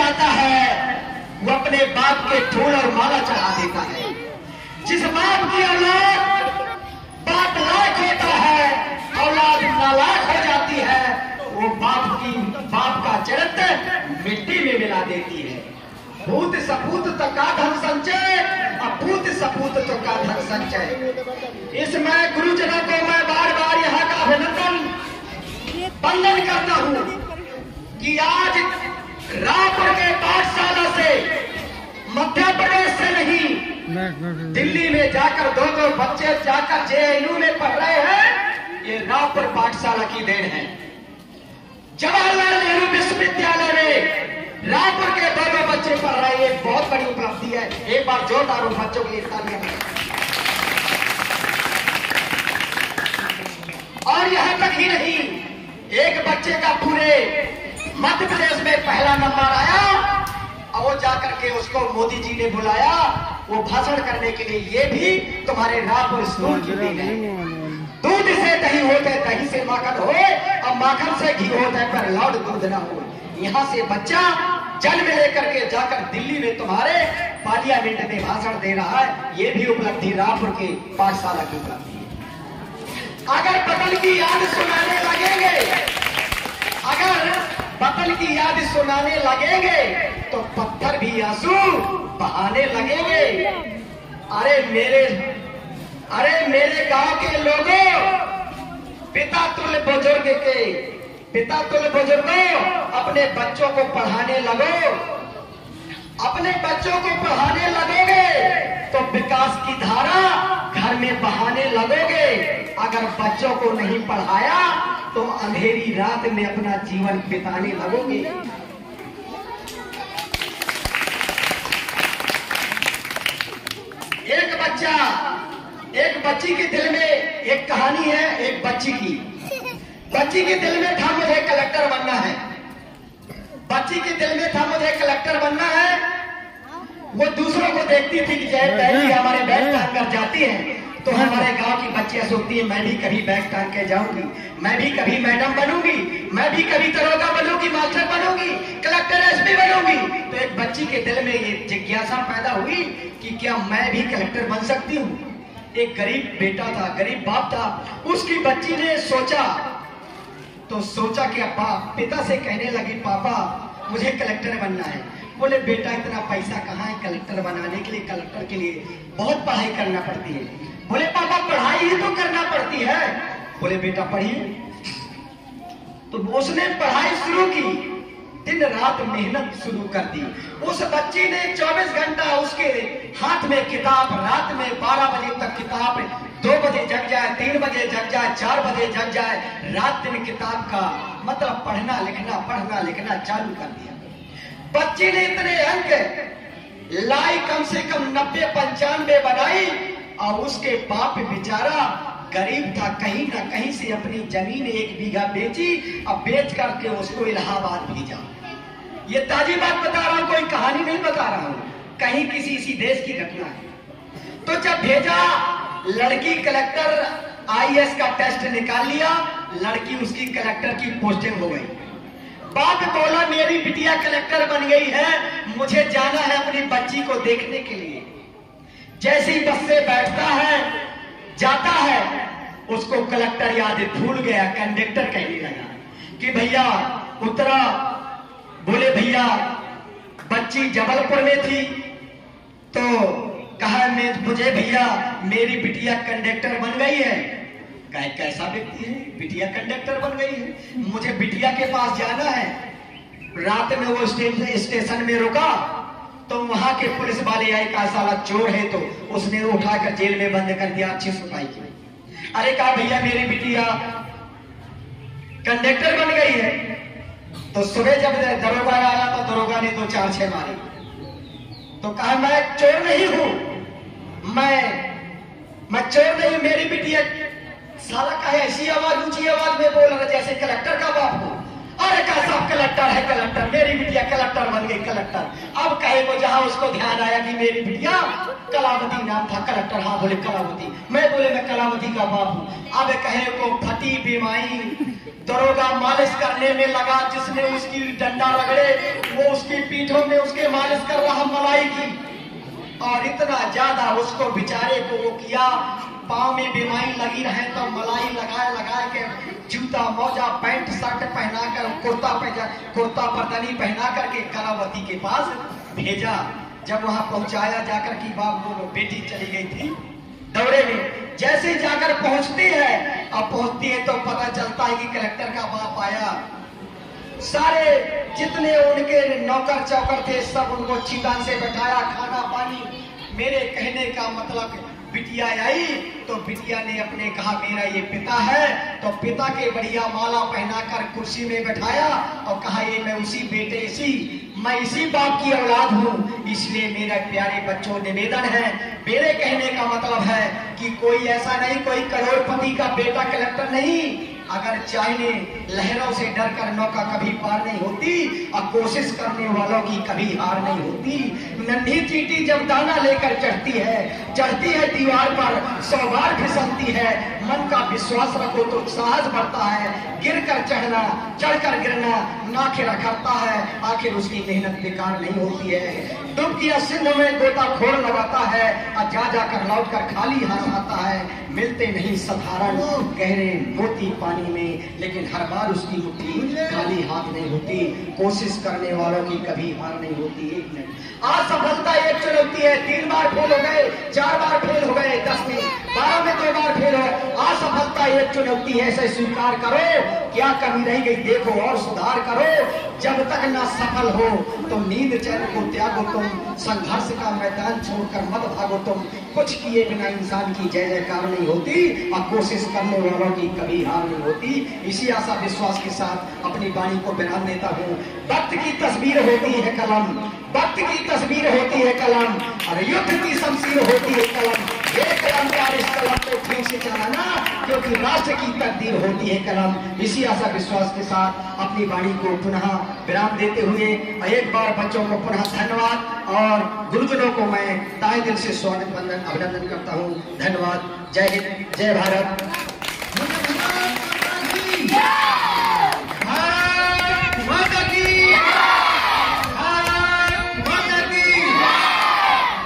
जाता है वो अपने बाप के फूल और माला चढ़ा देता है। जिस बाप की औलाद बाप लायक होता है, औलाद नालायक हो जाती है, वो बाप का चरित्र मिट्टी में मिला देती है। भूत सपूत तो का धन संचय, अपूत सपूत तो का धन संचय। इसमें गुरुजनों को मैं बार बार यहाँ का अभिनंदन वंदन करता हूँ कि आज रायपुर के पाठशाला से, मध्य प्रदेश से नहीं, दिल्ली में जाकर दो बच्चे जाकर जेएनयू में पढ़ रहे हैं। ये रायपुर पाठशाला की देन है। जवाहरलाल नेहरू विश्वविद्यालय में रायपुर के दो बच्चे पढ़ रहे हैं। ये बहुत बड़ी उपलब्धि है। एक बार जोरदार बच्चों के लिए तालियां। और यहां तक ही नहीं, एक बच्चे का पूरे मध्य प्रदेश में पहला नंबर आया और वो जाकर के उसको मोदी जी ने बुलाया वो भाषण करने के लिए। ये भी तुम्हारे रायपुर स्कूल की देन है। दूध से दही होते, दही से माखन हो, और माखन से घी होता है, पर लौट दूध ना हो। यहाँ से बच्चा जन्म लेकर के जाकर दिल्ली में तुम्हारे पार्लियामेंट में भाषण दे रहा है। ये भी उपलब्धि रायपुर के पाठशाला की उपलब्धि है। अगर बदल की याद सुनाने लगेंगे, अगर बदल की याद सुनाने लगेंगे तो पत्थर भी आंसू बहाने लगेंगे। अरे मेरे गांव के लोगों, पिता तुल्य बुजुर्गों, अपने बच्चों को पढ़ाने लगो। अपने बच्चों को पढ़ाने लगोगे तो विकास की धारा घर में बहाने लगोगे। अगर बच्चों को नहीं पढ़ाया तो अंधेरी रात में अपना जीवन बिताने लगोगे। एक बच्ची के दिल में एक कहानी है। एक बच्ची के दिल में था मुझे कलेक्टर बनना है। बच्ची के दिल में था मुझे कलेक्टर बनना है। वो दूसरों को देखती थी कि जय बहन हमारे बैग टांग कर जाती है तो हमारे गांव की बच्चियां सोचती है मैं भी कभी बैग टांग के जाऊंगी, मैं भी कभी मैडम बनूंगी, मैं भी कभी दरोगा बनूंगी, मास्टर बनूंगी, कलेक्टर एसपी बनूंगी। तो एक बच्ची के दिल में ये जिज्ञासा पैदा हुई कि क्या मैं भी कलेक्टर बन सकती हूँ। एक गरीब बेटा था, गरीब बाप था, उसकी बच्ची ने सोचा कि पिता से कहने लगी पापा मुझे कलेक्टर बनना है। बोले बेटा इतना पैसा कहाँ है कलेक्टर बनाने के लिए, कलेक्टर के लिए बहुत पढ़ाई करना पड़ती है। बोले पापा पढ़ाई ही तो करना पड़ती है। बोले बेटा पढ़िए। तो उसने पढ़ाई शुरू की, दिन रात मेहनत शुरू कर दी। उस बच्ची ने 24 घंटा उसके हाथ में किताब, रात में 12 बजे तक किताब, 2 बजे जग जाए, 3 बजे जग जाए, 4 बजे जग जाए, रात दिन किताब का मतलब पढ़ना लिखना चालू कर दिया। बच्ची ने इतने अंक लाई, कम से कम 90-95 बनाई। और उसके बाप बेचारा गरीब था, कहीं ना कहीं से अपनी जमीन 1 बीघा बेची और बेच करके उसको इलाहाबाद भेजा। ये ताजी बात बता रहा हूं, कोई कहानी नहीं बता रहा हूं, कहीं किसी इसी देश की घटना है। तो जब भेजा, लड़की कलेक्टर आईएएस का टेस्ट निकाल लिया, लड़की उसकी कलेक्टर की पोस्टिंग हो गई। बाप बोला मेरी बिटिया कलेक्टर बन गई है, मुझे जाना है अपनी बच्ची को देखने के लिए। जैसे ही बस से बैठता है, जाता है, उसको कलेक्टर याद भूल गया। कंडक्टर कहने लगा कि भैया उतरा। बोले भैया बच्ची जबलपुर में थी तो कहा मुझे भैया मेरी बिटिया कंडक्टर बन गई है। कहे कैसा व्यक्ति है, बिटिया कंडक्टर बन गई है, मुझे बिटिया के पास जाना है। रात में वो स्टेशन में रुका तो वहां के पुलिस वाले आए, कहा साला चोर है, तो उसने उठाकर जेल में बंद कर दिया। अच्छी सुनाई की। अरे कहा भैया मेरी बिटिया कंडक्टर बन गई है। तो सुबह जब दरोगा आया तो दरोगा ने 2-4-6 मारे। तो कहा मैं चोर नहीं हूं, मैं चोर नहीं, मेरी बिटिया। साला कहा ऐसी आवाज, ऊंची आवाज में बोल रहा जैसे कलेक्टर का बाप हो। अरे कहा साहब कलेक्टर है, कलेक्टर, मेरी बिटिया कलेक्टर बन गई, कलेक्टर। अब कहे को जहां उसको ध्यान आया कि मेरी बिटिया कलावती नाम था, कलेक्टर। हाँ बोले कलावती, मैं बोले मैं कलावती का बाप हूं। अब कहे को फटी बीमारी दरोगा मालिश करने में लगा, जिसने उसकी डंडा रगड़े वो उसकी पीठ पीठों में उसके मालिश कर रहा मलाई की, और इतना ज्यादा उसको बेचारे को वो किया, पाँव में बीमारी लगी रहे तो मलाई लगाए के जूता मोजा पैंट शर्ट पहनाकर कुर्ता पतनी पहना करके कलावती के पास भेजा। जब वहां पहुंचाया जाकर की बाप वो बेटी चली गई थी दौरे में, जैसे जाकर पहुंचती है, अब पहुंचती है तो पता चलता है कि कलेक्टर का बाप आया। सारे जितने उनके नौकर चौकर थे सब उनको चितान से बैठाया, खाना पानी। मेरे कहने का मतलब बिटिया आई तो बिटिया ने अपने कहा मेरा ये पिता है, तो पिता के बढ़िया माला पहनाकर कुर्सी में बैठाया और कहा ये मैं इसी बाप की औलाद हूँ, इसलिए मेरे प्यारे बच्चों निवेदन है। मेरे कहने का मतलब है कि कोई ऐसा नहीं, कोई करोड़पति का बेटा कलेक्टर नहीं। अगर चाहे लहरों से डर कर नौका कभी पार नहीं होती, और कोशिश करने वालों की कभी हार नहीं होती। नन्ही चींटी जब दाना लेकर चढ़ती है दीवार पर 100 बार फिसलती है। मन का विश्वास रखो तो साहस बढ़ता है, गिर कर चढ़ना, चढ़कर गिरना नाखिर करता है, आखिर उसकी मेहनत बेकार नहीं होती है। डुबकी सिंध में गोताखोर लगाता है और जाकर लौट कर खाली हाथ आता है। मिलते नहीं साधारण गहरे मोती पानी में, लेकिन हर बार उसकी मुट्ठी खाली हाथ नहीं होती। कोशिश करने वालों की कभी हार नहीं होती। एक मिनट, असफलता एक चुनौती है। 3 बार फेल हो गए, 4 बार फेल हो गए, 10 में 12 में 2 बार फेल हो। असफलता एक चुनौती है, ऐसे स्वीकार करो, क्या कमी रह गई देखो और सुधार करो। जब तक न सफल हो तो नींद चैन को त्यागो तुम, संघर्ष का मैदान छोड़कर मत भागो तुम। कुछ किए बिना इंसान की जय जयकार नहीं होती, और कोशिश करने वालों की कभी हार नहीं होती। इसी आशा विश्वास के साथ अपनी वाणी को विराम देता हूँ। वक्त की तस्वीर होती है कलम, वक्त की तस्वीर होती है कलम, और युद्ध की शमशीर होती है कलम। एक कलमकार इस कलम को ठीक से चलाना, क्योंकि राष्ट्र की तकदीर होती है कलम। इसी आशा विश्वास के साथ अपनी वाणी को पुनः विराम देते हुए एक बार बच्चों को पुनः धन्यवाद, और गुरुजनों को मैं तहे दिल से स्वागत अभिनंदन करता हूँ। धन्यवाद। जय हिंद, जय भारत।